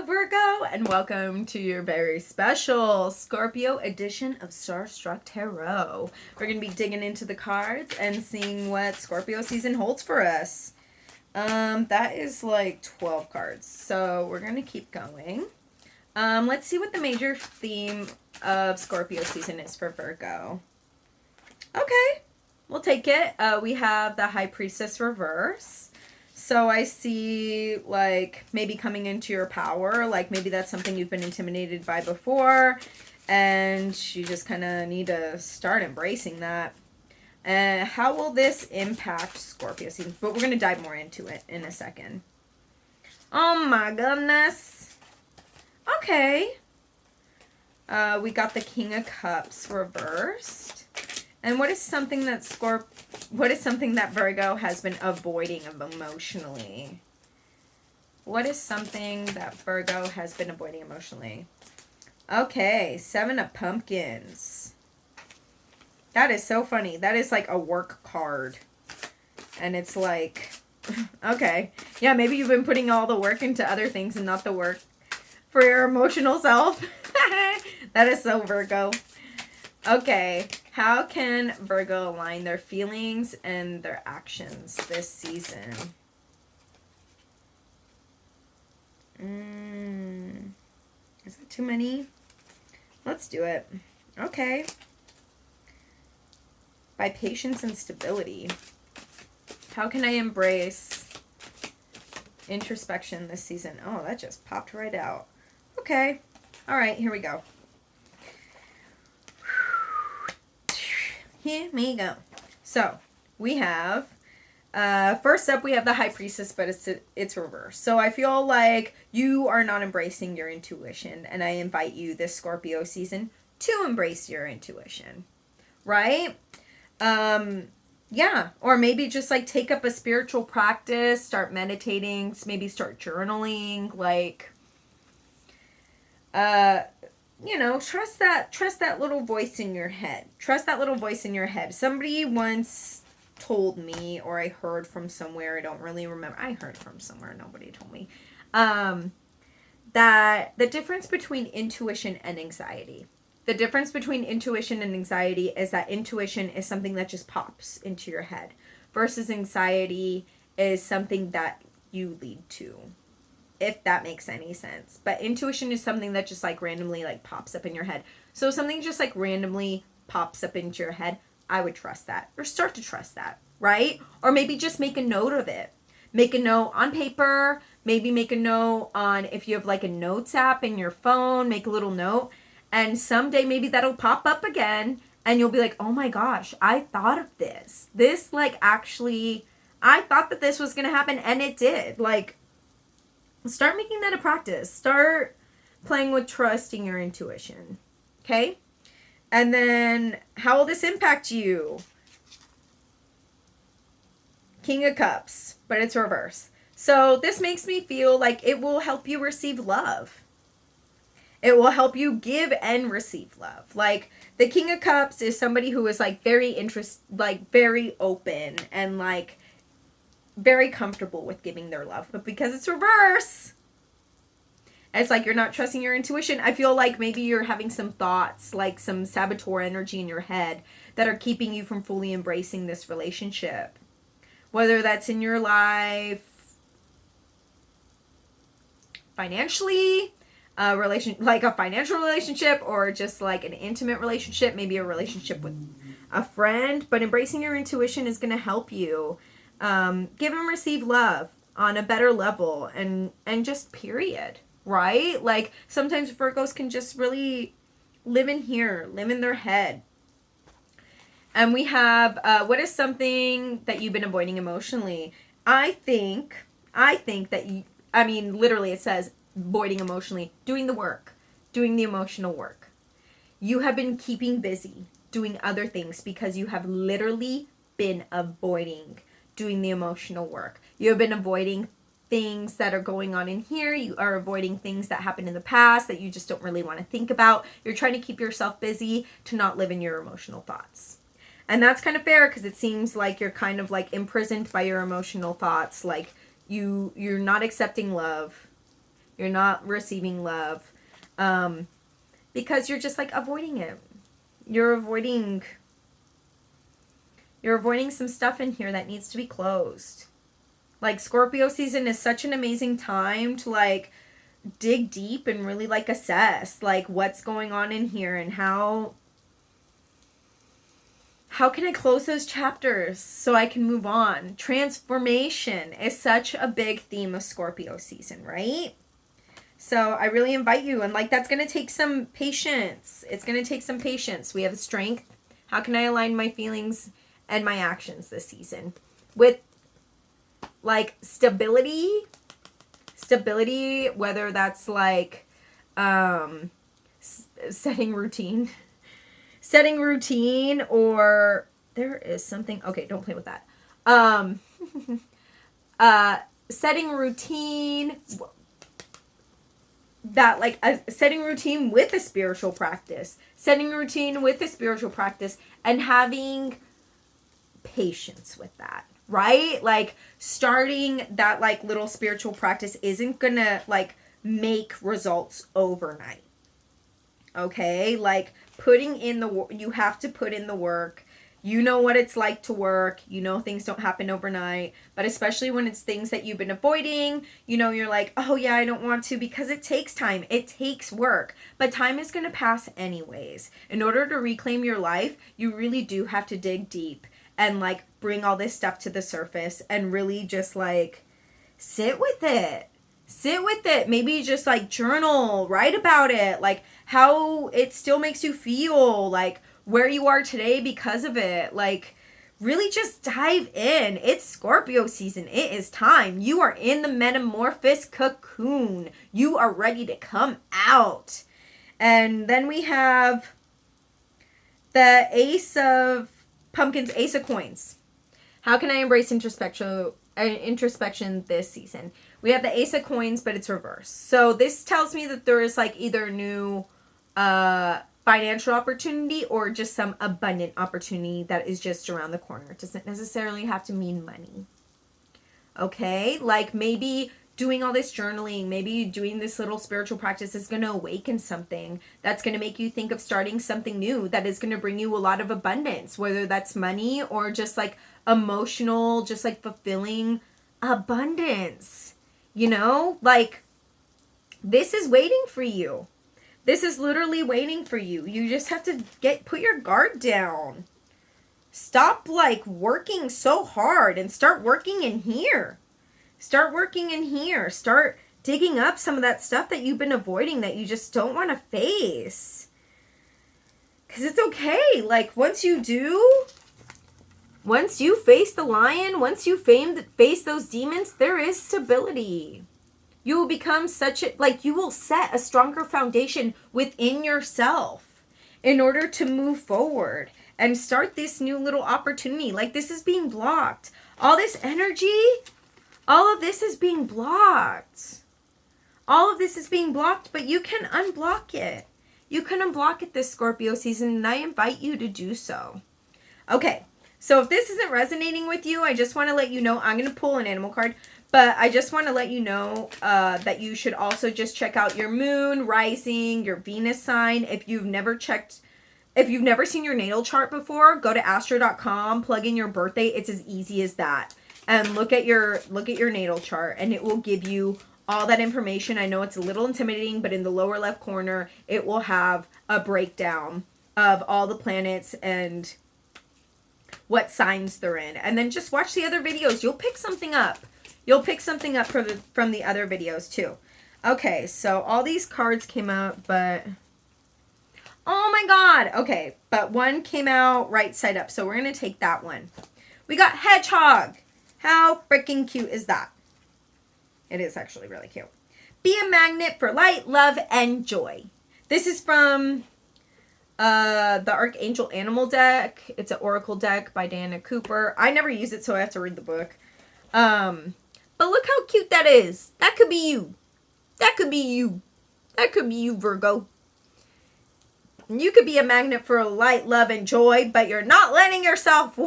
Hello, Virgo, and welcome to your very special Scorpio edition of Starstruck Tarot. We're going to be digging into the cards and seeing what Scorpio season holds for us. That is like 12 cards, so we're going to keep going. Let's see what the major theme of Scorpio season is for Virgo. Okay, we'll take it. We have the High Priestess reverse. So I see, like, maybe coming into your power, like maybe that's something you've been intimidated by before, and you just kind of need to start embracing that. And how will this impact Scorpio season? But we're going to dive more into it in a second. Oh my goodness. Okay. We got the King of Cups reversed. And what is something that Virgo has been avoiding emotionally? What is something that Virgo has been avoiding emotionally? Okay, 7 of Pumpkins. That is so funny. That is like a work card. And it's like, okay. Yeah, maybe you've been putting all the work into other things and not the work for your emotional self. That is so Virgo. Okay, how can Virgo align their feelings and their actions this season? Is that too many? Let's do it. Okay. By patience and stability. How can I embrace introspection this season? Oh, that just popped right out. Okay. All right, here we go. Here we go. So, we have, first up, we have the High Priestess, but it's reverse. So, I feel like you are not embracing your intuition, and I invite you this Scorpio season to embrace your intuition, right? Yeah, or maybe just, like, take up a spiritual practice, start meditating, maybe start journaling, like, you know, trust that little voice in your head. Trust that little voice in your head. Somebody once told me, or I heard from somewhere, I don't really remember. I heard from somewhere, nobody told me, that the difference between intuition and anxiety. The difference between intuition and anxiety is that intuition is something that just pops into your head, versus anxiety is something that you lead to. If that makes any sense. But intuition is something that just like randomly like pops up in your head. So something just like randomly pops up into your head, I would trust that, or start to trust that, right? Or maybe just make a note of it. Make a note on paper, maybe make a note on, if you have like a notes app in your phone, make a little note, and someday maybe that'll pop up again and you'll be like, oh my gosh, I thought of this. This like actually, I thought that this was going to happen, and it did. Like, start making that a practice. Start playing with trusting your intuition. Okay? And then, how will this impact you? King of Cups, but it's reverse. So this makes me feel like it will help you receive love. It will help you give and receive love. Like, the King of Cups is somebody who is like very very open and like very comfortable with giving their love, but because it's reverse, it's like you're not trusting your intuition. I feel like maybe you're having some thoughts, like some saboteur energy in your head that are keeping you from fully embracing this relationship, whether that's in your life, financially, like a financial relationship, or just like an intimate relationship, maybe a relationship with a friend. But embracing your intuition is going to help you give and receive love on a better level, and just period, right? Like, sometimes Virgos can just really live in here, live in their head. And we have, what is something that you've been avoiding emotionally? I think that literally it says avoiding emotionally, doing the work, doing the emotional work. You have been keeping busy doing other things because you have literally been avoiding doing the emotional work. You have been avoiding things that are going on in here. You are avoiding things that happened in the past that you just don't really want to think about. You're trying to keep yourself busy to not live in your emotional thoughts. And that's kind of fair, because it seems like you're kind of like imprisoned by your emotional thoughts. Like, you're not accepting love. You're not receiving love. Because you're just like avoiding it. You're avoiding some stuff in here that needs to be closed. Like, Scorpio season is such an amazing time to like dig deep and really like assess like what's going on in here and how can I close those chapters so I can move on. Transformation is such a big theme of Scorpio season, right? So I really invite you, and like that's going to take some patience. It's going to take some patience. We have strength. How can I align my feelings and my actions this season with like stability, whether that's like setting routine, or there is something, okay, don't play with that. Setting routine, that like setting routine with a spiritual practice, and having patience with that, right? Like starting that like little spiritual practice isn't gonna like make results overnight. Okay, like putting in you have to put in the work. You know what it's like to work. You know things don't happen overnight, but especially when it's things that you've been avoiding, you know, you're like, oh yeah, I don't want to, because it takes time. It takes work, but time is going to pass anyways. In order to reclaim your life, you really do have to dig deep and like bring all this stuff to the surface and really just like sit with it. Maybe just like journal, write about it, like how it still makes you feel, like where you are today because of it. Like really just dive in. It's Scorpio season. It is time. You are in the metamorphosis cocoon. You are ready to come out. And then we have the Ace of Pumpkins, Ace of Coins. How can I embrace introspection this season? We have the Ace of Coins, but it's reversed. So this tells me that there is like either new financial opportunity or just some abundant opportunity that is just around the corner. It doesn't necessarily have to mean money. Okay? Like maybe doing all this journaling, maybe doing this little spiritual practice is going to awaken something that's going to make you think of starting something new that is going to bring you a lot of abundance, whether that's money or just like emotional, just like fulfilling abundance. You know, like this is waiting for you. This is literally waiting for you. You just have to put your guard down. Stop like working so hard and start working in here. Start digging up some of that stuff that you've been avoiding that you just don't want to face. Because it's okay. Like once you face the lion, once you face those demons, there is stability. You will become you will set a stronger foundation within yourself in order to move forward and start this new little opportunity. Like this is being blocked. All this energy, all of this is being blocked. But you can unblock it. You can unblock it this Scorpio season, and I invite you to do so. Okay, so if this isn't resonating with you, I just want to let you know, I'm going to pull an animal card. But I just want to let you know that you should also just check out your moon, rising, your Venus sign. If you've never seen your natal chart before, go to astro.com, plug in your birthday. It's as easy as that. And look at your natal chart, and it will give you all that information. I know it's a little intimidating, but in the lower left corner, it will have a breakdown of all the planets and what signs they're in. And then just watch the other videos. You'll pick something up. From the other videos too. Okay, so all these cards came out, but oh my god. Okay, but one came out right side up, so we're going to take that one. We got Hedgehog. How freaking cute is that? It is actually really cute. Be a magnet for light, love, and joy. This is from the Archangel Animal deck. It's an Oracle deck by Diana Cooper. I never use it, so I have to read the book. But look how cute that is. That could be you. That could be you, Virgo. You could be a magnet for light, love, and joy, but you're not letting yourself.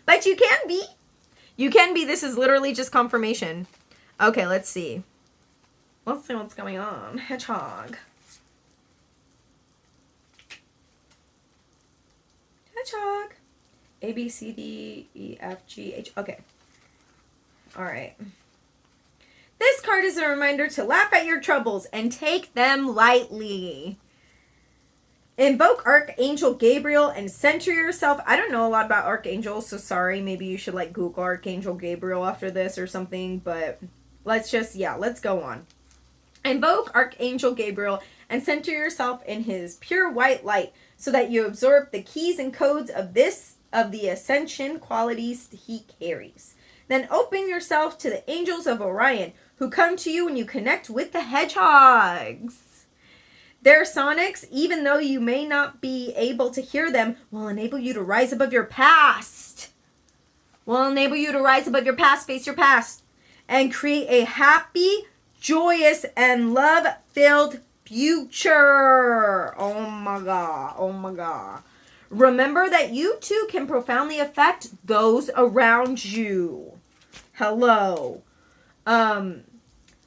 But you can be. You can be. This is literally just confirmation. Okay, let's see. Let's see what's going on. Hedgehog. Hedgehog. A, B, C, D, E, F, G, H. Okay. All right. This card is a reminder to laugh at your troubles and take them lightly. Invoke Archangel Gabriel and center yourself. I don't know a lot about archangels, so sorry. Maybe you should like Google Archangel Gabriel after this or something, but let's go on. Invoke Archangel Gabriel and center yourself in his pure white light so that you absorb the keys and codes of the ascension qualities he carries. Then open yourself to the angels of Orion who come to you when you connect with the hedgehogs. Their sonics, even though you may not be able to hear them, will enable you to rise above your past. Face your past, and create a happy, joyous, and love-filled future. Oh my God. Remember that you too can profoundly affect those around you. Hello.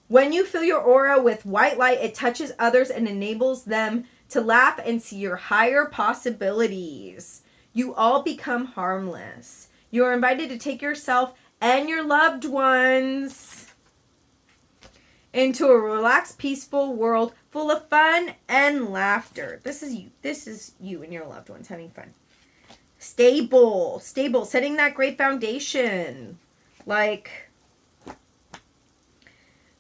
When you fill your aura with white light, it touches others and enables them to laugh and see your higher possibilities. You all become harmless. You are invited to take yourself and your loved ones into a relaxed, peaceful world full of fun and laughter. This is you. This is you and your loved ones having fun. Stable, setting that great foundation. Like,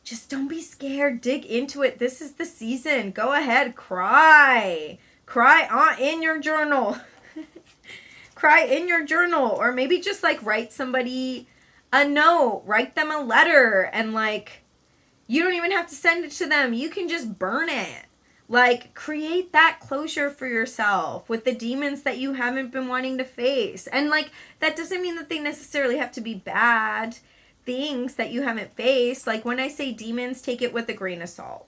just don't be scared. Dig into it. This is the season. Go ahead. Cry. Cry in your journal. Cry in your journal. Or maybe just like write somebody a note. Write them a letter. And like, you don't even have to send it to them. You can just burn it. Like, create that closure for yourself with the demons that you haven't been wanting to face. And like, that doesn't mean that they necessarily have to be bad things that you haven't faced. Like, when I say demons, take it with a grain of salt.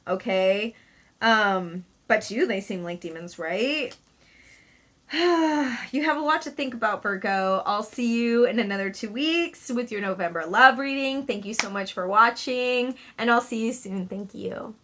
Okay? But to you, they seem like demons, right? You have a lot to think about, Virgo. I'll see you in another 2 weeks with your November love reading. Thank you so much for watching, and I'll see you soon. Thank you.